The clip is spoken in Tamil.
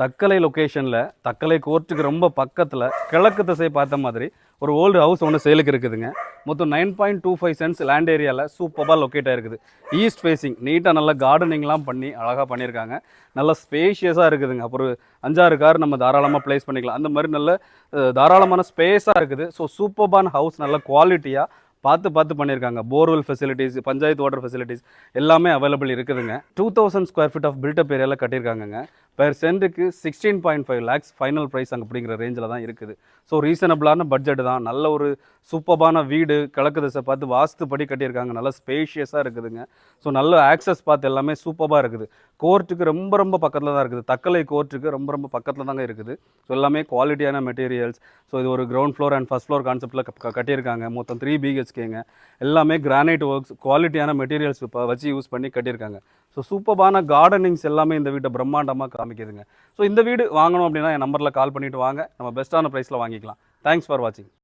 தக்கலை லொக்கேஷனில் தக்கலை கோர்ட்டுக்கு ரொம்ப பக்கத்தில் கிழக்கு திசை பார்த்த மாதிரி ஒரு ஓல்டு ஹவுஸ் ஒன்று சேலுக்கு இருக்குதுங்க. மொத்தம் 9.25 சென்ட்ஸ் லேண்ட் ஏரியாவில் சூப்பராக லொக்கேட் ஆகிருக்குது. ஈஸ்ட் ஃபேஸிங் நீட்டாக நல்லா கார்டனிங்லாம் பண்ணி அழகாக பண்ணியிருக்காங்க. நல்லா ஸ்பேஷியஸாக இருக்குதுங்க. அப்புறம் 5-6 கார் நம்ம தாராளமாக ப்ளேஸ் பண்ணிக்கலாம். அந்த மாதிரி நல்ல தாராளமான ஸ்பேஸாக இருக்குது. ஸோ சூப்பர்பான ஹவுஸ், நல்ல குவாலிட்டியாக பார்த்து பண்ணியிருக்காங்க. Borewell facilities, panchayat water facilities எல்லாமே அவைலபிள் இருக்குதுங்க. 2000 ஸ்கொயர் ஃபீட் ஆஃப் பில்டப் ஏரியாவில் கட்டியிருக்காங்கங்க. பெர் சென்ட்டுக்கு 16.5 lakhs ஃபைனல் ப்ரைஸ் அங்கே அப்படிங்கிற ரேஞ்சில் தான் இருக்குது. ஸோ ரீசனபிளான பட்ஜெட் தான். நல்ல ஒரு சூப்பரான வீடு, கிழக்கு திசை பார்த்து வாஸ்துப்படி கட்டியிருக்காங்க. நல்ல ஸ்பேஷியஸாக இருக்குதுங்க. ஸோ நல்ல ஆக்சஸ் பார்த்து எல்லாமே சூப்பராக இருக்குது. கோர்ட்டுக்கு ரொம்ப பக்கத்தில் தான் இருக்குது. தக்கலை கோர்ட்டுக்கு ரொம்ப பக்கத்தில் தாங்க இருக்குது. ஸோ எல்லாமே குவாலிட்டியான மெட்டீரியல்ஸ். ஸோ இது ஒரு ground floor and first floor கான்செப்ட்டில் கட்டியிருக்காங்க. மொத்தம் 3 BHKங்க. எல்லாமே கிரானைட் ஒர்க்ஸ், குவாலிட்டியான மெட்டீரியல்ஸ் இப்போ வச்சு யூஸ் பண்ணி கட்டியிருக்காங்க. ஸோ சூப்பரான கார்டனிங்ஸ் எல்லாமே இந்த வீட்டை பிரம்மாண்டமாக காமிக்குதுங்க. ஸோ இந்த வீடு வாங்கணும் அப்படின்னா என் நம்பரில் கால் பண்ணிவிட்டு வாங்க. நம்ம பெஸ்ட்டான ப்ரைஸில் வாங்கிக்கலாம். தேங்க்ஸ் ஃபார் வாட்சிங்.